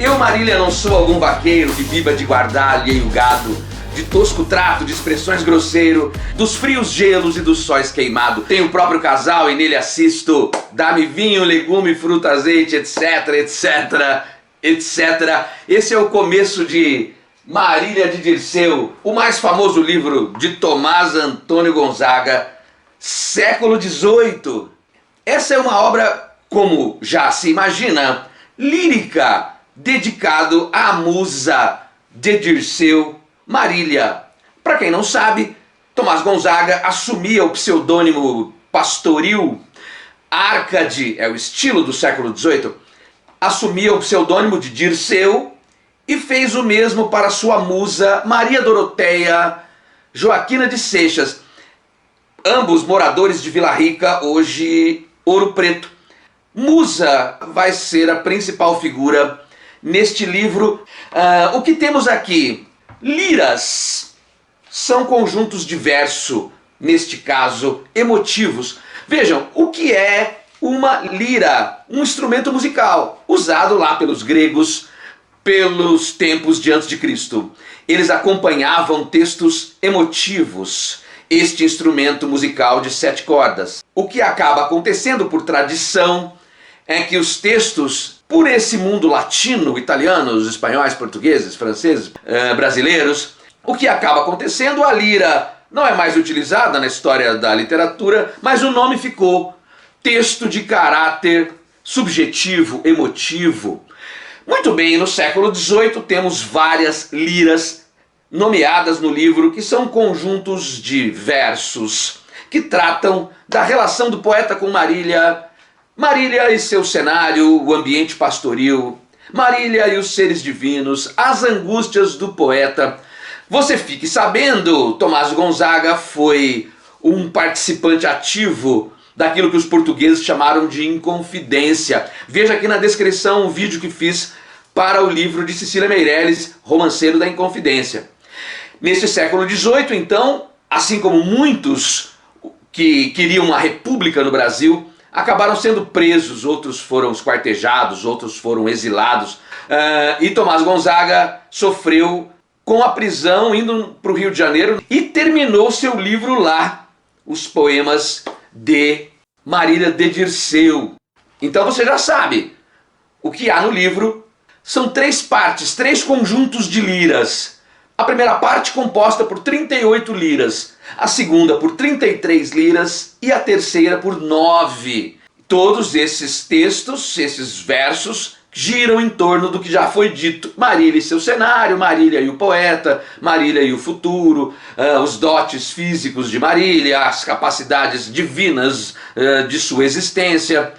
Eu, Marília, não sou algum vaqueiro que viva de guardar alheio gado, de tosco trato, de expressões grosseiro, dos frios gelos e dos sóis queimado. Tenho o próprio casal e nele assisto. Dá-me vinho, legume, fruta, azeite, etc, etc, etc. Esse é o começo de Marília de Dirceu, o mais famoso livro de Tomás Antônio Gonzaga, século XVIII. Essa é uma obra, como já se imagina, lírica, dedicado à musa de Dirceu, Marília. Para quem não sabe, Tomás Gonzaga assumia o pseudônimo pastoril. Árcade é o estilo do século XVIII. Assumia o pseudônimo de Dirceu e fez o mesmo para sua musa Maria Doroteia Joaquina de Seixas, ambos moradores de Vila Rica, hoje Ouro Preto. Musa vai ser a principal figura neste livro. O que temos aqui? Liras são conjuntos de verso, neste caso emotivos. Vejam, o que é uma lira? Um instrumento musical usado lá pelos gregos pelos tempos de antes de Cristo. Eles acompanhavam textos emotivos, este instrumento musical de 7 cordas. O que acaba acontecendo por tradição é que os textos, por esse mundo latino, italianos, espanhóis, portugueses, franceses, brasileiros, o que acaba acontecendo, a lira não é mais utilizada na história da literatura, mas o nome ficou texto de caráter subjetivo, emotivo. Muito bem, no século XVIII temos várias liras nomeadas no livro, que são conjuntos de versos que tratam da relação do poeta com Marília, Marília e seu cenário, o ambiente pastoril, Marília e os seres divinos, as angústias do poeta. Você fique sabendo, Tomás Gonzaga foi um participante ativo daquilo que os portugueses chamaram de inconfidência. Veja aqui na descrição o vídeo que fiz para o livro de Cecília Meirelles, Romanceiro da Inconfidência. Neste século XVIII, então, assim como muitos que queriam uma república no Brasil, acabaram sendo presos, outros foram esquartejados, outros foram exilados. E Tomás Gonzaga sofreu com a prisão, indo para o Rio de Janeiro, e terminou seu livro lá, os poemas de Marília de Dirceu. Então você já sabe, o que há no livro são 3 partes, 3 conjuntos de liras. A primeira parte composta por 38 liras, a segunda por 33 liras e a terceira por 9. Todos esses textos, esses versos, giram em torno do que já foi dito. Marília e seu cenário, Marília e o poeta, Marília e o futuro, os dotes físicos de Marília, as capacidades divinas de sua existência.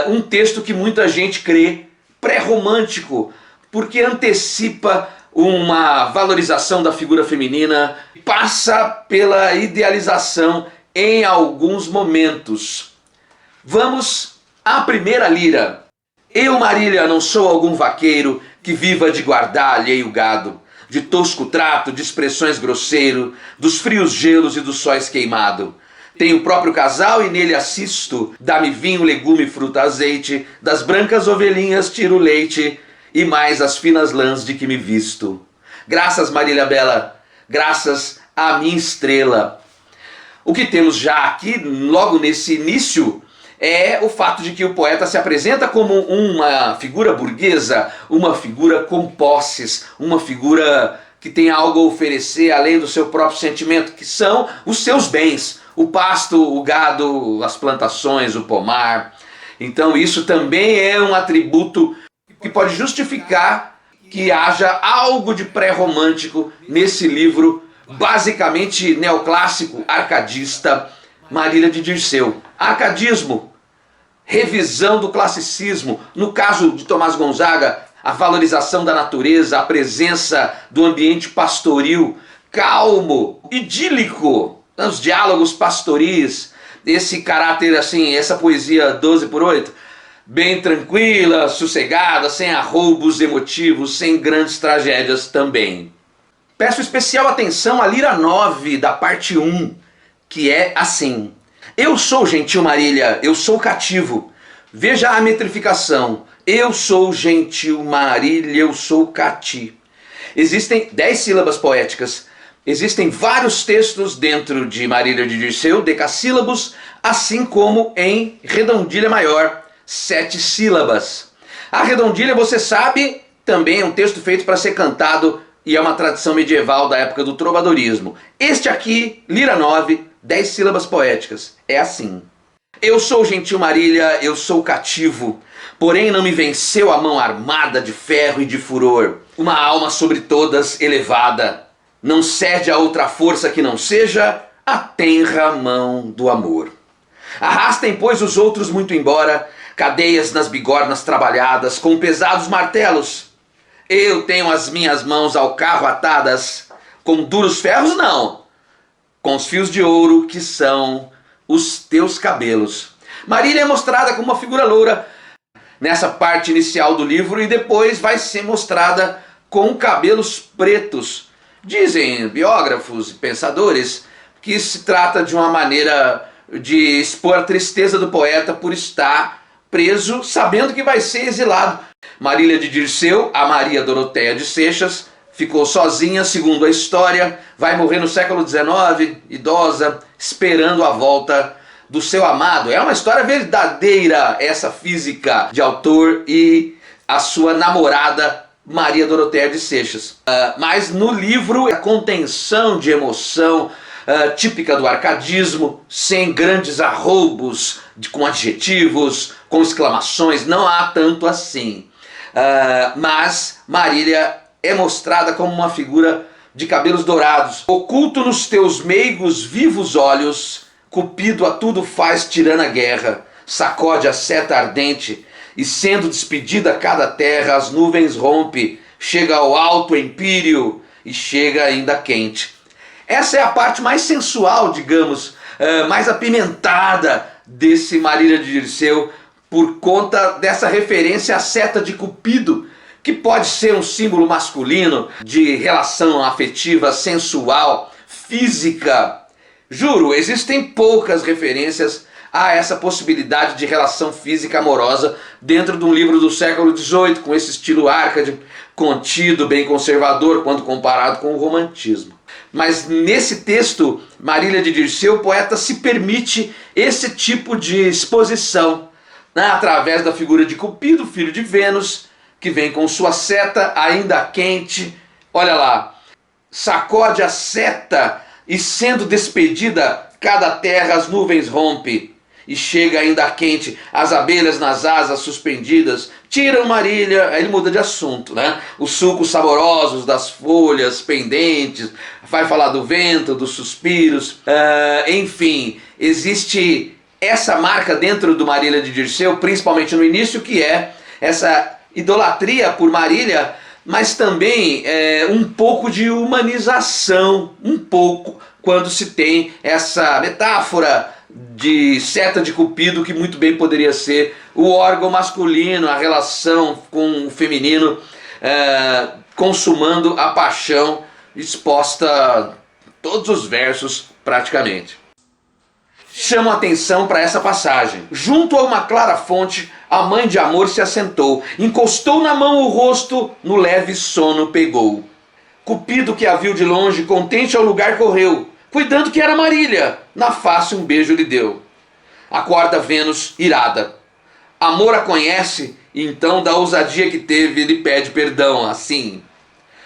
Um texto que muita gente crê pré-romântico, porque antecipa uma valorização da figura feminina, passa pela idealização em alguns momentos. Vamos à primeira lira. Eu, Marília, não sou algum vaqueiro que viva de guardar alheio gado, de tosco trato, de expressões grosseiro, dos frios gelos e dos sóis queimado. Tenho o próprio casal e nele assisto, dá-me vinho, legume, fruta, azeite, das brancas ovelhinhas tiro leite, e mais as finas lãs de que me visto. Graças, Marília Bela, graças à minha estrela. O que temos já aqui, logo nesse início, é o fato de que o poeta se apresenta como uma figura burguesa, uma figura com posses, uma figura que tem algo a oferecer além do seu próprio sentimento, que são os seus bens, o pasto, o gado, as plantações, o pomar. Então isso também é um atributo que pode justificar que haja algo de pré-romântico nesse livro basicamente neoclássico, arcadista, Marília de Dirceu. Arcadismo, revisão do classicismo, no caso de Tomás Gonzaga, a valorização da natureza, a presença do ambiente pastoril, calmo, idílico, os diálogos pastoris, esse caráter assim, essa poesia 12/8, bem tranquila, sossegada, sem arroubos emotivos, sem grandes tragédias também. Peço especial atenção à lira 9 da parte 1, que é assim: eu sou gentil Marília, eu sou cativo. Veja a metrificação. Eu sou gentil Marília, eu sou Cati. Existem 10 sílabas poéticas. Existem vários textos dentro de Marília de Dirceu, decassílabos, assim como em Redondilha Maior, 7 sílabas. A Redondilha, você sabe, também é um texto feito para ser cantado e é uma tradição medieval da época do trovadorismo. Este aqui, Lira 9, 10 sílabas poéticas. É assim. Eu sou gentil Marília, eu sou cativo, porém não me venceu a mão armada de ferro e de furor. Uma alma sobre todas elevada, não cede a outra força que não seja a tenra mão do amor. Arrastem, pois, os outros muito embora, cadeias nas bigornas trabalhadas, com pesados martelos. Eu tenho as minhas mãos ao carro atadas, com duros ferros não, com os fios de ouro que são os teus cabelos. Marília é mostrada como uma figura loura nessa parte inicial do livro e depois vai ser mostrada com cabelos pretos. Dizem biógrafos e pensadores que se trata de uma maneira de expor a tristeza do poeta por estar preso, sabendo que vai ser exilado. Marília de Dirceu, a Maria Doroteia de Seixas, ficou sozinha, segundo a história, vai morrer no século XIX, idosa, esperando a volta do seu amado. É uma história verdadeira, essa física de autor e a sua namorada Maria Doroteia de Seixas. Mas no livro, a contenção de emoção típica do arcadismo, sem grandes arroubos, com adjetivos, com exclamações, não há tanto assim. Mas Marília é mostrada como uma figura de cabelos dourados. Oculto nos teus meigos vivos olhos, Cupido a tudo faz tirana a guerra, sacode a seta ardente, e sendo despedida cada terra, as nuvens rompe, chega ao alto empíreo e chega ainda quente. Essa é a parte mais sensual, digamos, mais apimentada desse Marília de Dirceu, por conta dessa referência à seta de Cupido, que pode ser um símbolo masculino de relação afetiva, sensual, física. Juro, existem poucas referências a essa possibilidade de relação física amorosa dentro de um livro do século XVIII, com esse estilo Arcade, contido, bem conservador, quando comparado com o romantismo. Mas nesse texto, Marília de Dirceu, o poeta se permite esse tipo de exposição, né, através da figura de Cupido, filho de Vênus, que vem com sua seta ainda quente. Olha lá, sacode a seta e sendo despedida cada terra as nuvens rompe e chega ainda quente, as abelhas nas asas suspendidas tiram Marília, aí ele muda de assunto, né? Os sucos saborosos das folhas pendentes, vai falar do vento, dos suspiros, enfim, existe essa marca dentro do Marília de Dirceu, principalmente no início, que é essa idolatria por Marília, mas também um pouco de humanização, um pouco, quando se tem essa metáfora de seta de Cupido, que muito bem poderia ser o órgão masculino, a relação com o feminino, consumando a paixão, exposta todos os versos praticamente. Chamo a atenção para essa passagem. Junto a uma clara fonte, a mãe de amor se assentou, encostou na mão o rosto, no leve sono pegou. Cupido, que a viu de longe, contente ao lugar correu, cuidando que era Marília, na face um beijo lhe deu. Acorda Vênus, irada. Amor a conhece, e então da ousadia que teve, lhe pede perdão, assim.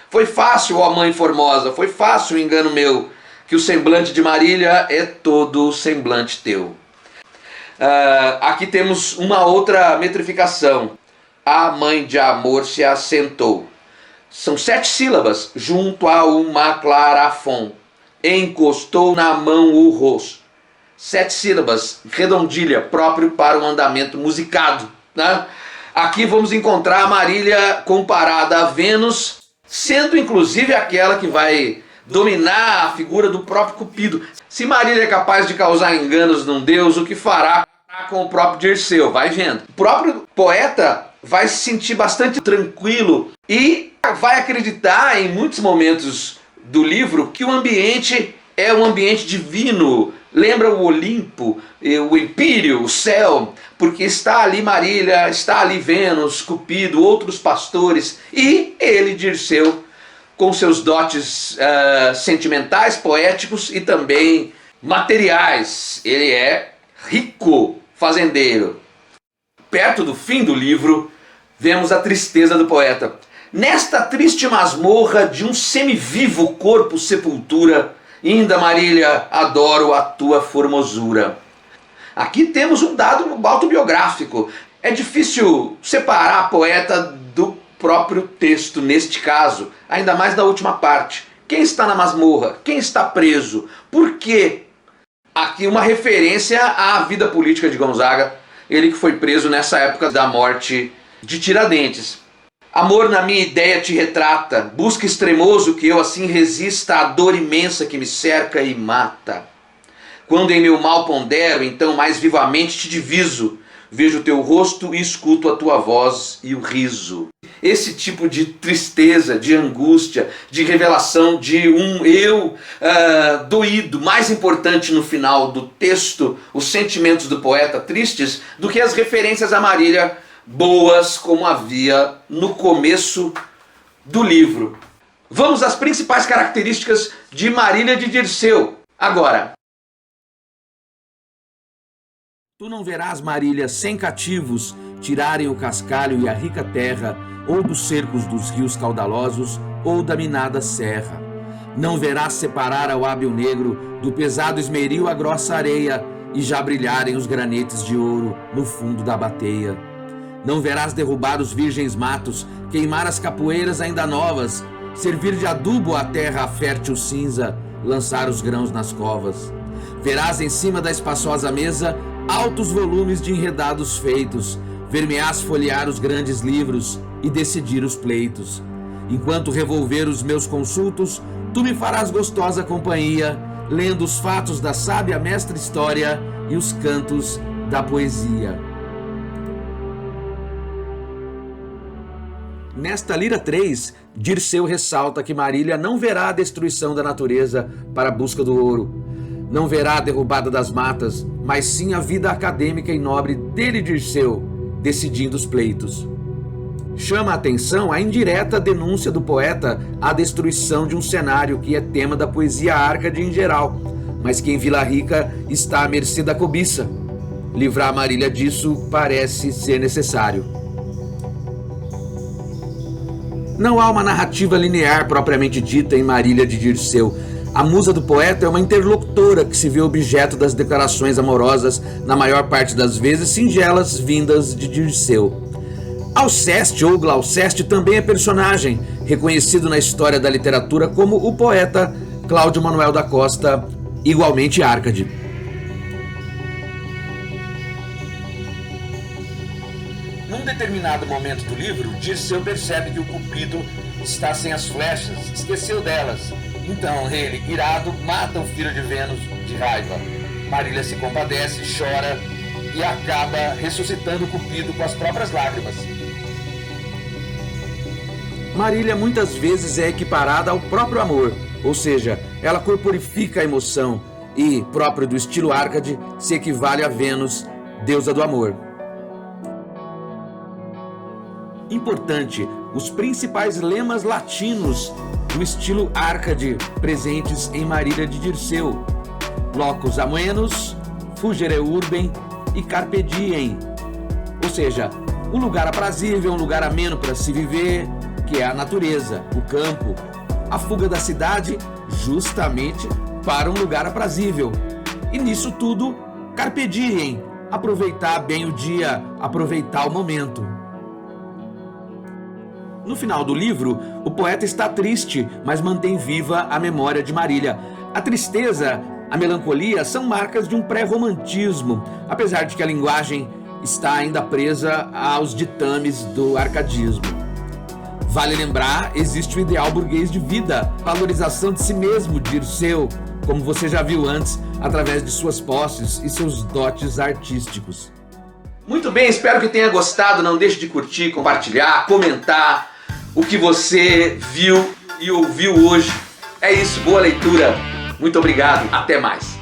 Foi fácil, ó mãe formosa, foi fácil o engano meu, que o semblante de Marília é todo o semblante teu. Aqui temos uma outra metrificação. A mãe de amor se assentou. São 7 sílabas. Junto a uma clara fonte, encostou na mão o rosto. 7 sílabas, redondilha, próprio para um andamento musicado, né? Aqui vamos encontrar a Marília comparada a Vênus, sendo inclusive aquela que vai dominar a figura do próprio Cupido. Se Marília é capaz de causar enganos num deus, o que fará com o próprio Dirceu? Vai vendo. O próprio poeta vai se sentir bastante tranquilo e vai acreditar em muitos momentos do livro que o ambiente é um ambiente divino, lembra o Olimpo, o Empírio, o céu, porque está ali Marília, está ali Vênus, Cupido, outros pastores e ele, Dirceu, com seus dotes sentimentais, poéticos e também materiais. Ele é rico fazendeiro. Perto do fim do livro, vemos a tristeza do poeta. Nesta triste masmorra de um semivivo corpo sepultura, ainda Marília, adoro a tua formosura. Aqui temos um dado autobiográfico. É difícil separar a poeta do próprio texto neste caso, ainda mais na última parte. Quem está na masmorra? Quem está preso? Por quê? Aqui uma referência à vida política de Gonzaga, ele que foi preso nessa época da morte de Tiradentes. Amor, na minha ideia te retrata, busca extremoso que eu assim resista à dor imensa que me cerca e mata. Quando em meu mal pondero, então mais vivamente te diviso, vejo teu rosto e escuto a tua voz e o riso. Esse tipo de tristeza, de angústia, de revelação de um eu doído, mais importante no final do texto, os sentimentos do poeta tristes, do que as referências a Marília boas como havia no começo do livro. Vamos às principais características de Marília de Dirceu. Agora, tu não verás, Marília, sem cativos tirarem o cascalho e a rica terra, ou dos cercos dos rios caudalosos, ou da minada serra. Não verás separar ao hábil negro do pesado esmeril a grossa areia, e já brilharem os granetes de ouro no fundo da bateia. Não verás derrubar os virgens matos, queimar as capoeiras ainda novas, servir de adubo à terra fértil cinza, lançar os grãos nas covas. Verás em cima da espaçosa mesa altos volumes de enredados feitos, ver-me-ás folhear os grandes livros e decidir os pleitos. Enquanto revolver os meus consultos, tu me farás gostosa companhia, lendo os fatos da sábia mestra história e os cantos da poesia. Nesta Lira 3, Dirceu ressalta que Marília não verá a destruição da natureza para a busca do ouro, não verá a derrubada das matas, mas sim a vida acadêmica e nobre dele, Dirceu, decidindo os pleitos. Chama a atenção a indireta denúncia do poeta à destruição de um cenário que é tema da poesia árcade em geral, mas que em Vila Rica está à mercê da cobiça. Livrar Marília disso parece ser necessário. Não há uma narrativa linear propriamente dita em Marília de Dirceu. A musa do poeta é uma interlocutora que se vê objeto das declarações amorosas, na maior parte das vezes singelas, vindas de Dirceu. Alceste ou Glauceste também é personagem, reconhecido na história da literatura como o poeta Cláudio Manuel da Costa, igualmente árcade. Num determinado momento do livro, Dirceu percebe que o Cupido está sem as flechas, esqueceu delas. Então ele, irado, mata o filho de Vênus de raiva. Marília se compadece, chora e acaba ressuscitando o Cupido com as próprias lágrimas. Marília muitas vezes é equiparada ao próprio amor, ou seja, ela corporifica a emoção e, próprio do estilo árcade, se equivale a Vênus, deusa do amor. Importante, os principais lemas latinos do estilo árcade presentes em Marília de Dirceu: locus amoenus, fugere urbem e carpe diem, ou seja, um lugar aprazível, um lugar ameno para se viver, que é a natureza, o campo, a fuga da cidade justamente para um lugar aprazível. E nisso tudo, carpe diem, aproveitar bem o dia, aproveitar o momento. No final do livro, o poeta está triste, mas mantém viva a memória de Marília. A tristeza, a melancolia são marcas de um pré-romantismo, apesar de que a linguagem está ainda presa aos ditames do arcadismo. Vale lembrar, existe o ideal burguês de vida, valorização de si mesmo, Dirceu, como você já viu antes, através de suas posses e seus dotes artísticos. Muito bem, espero que tenha gostado. Não deixe de curtir, compartilhar, comentar o que você viu e ouviu hoje. É isso, boa leitura. Muito obrigado, até mais.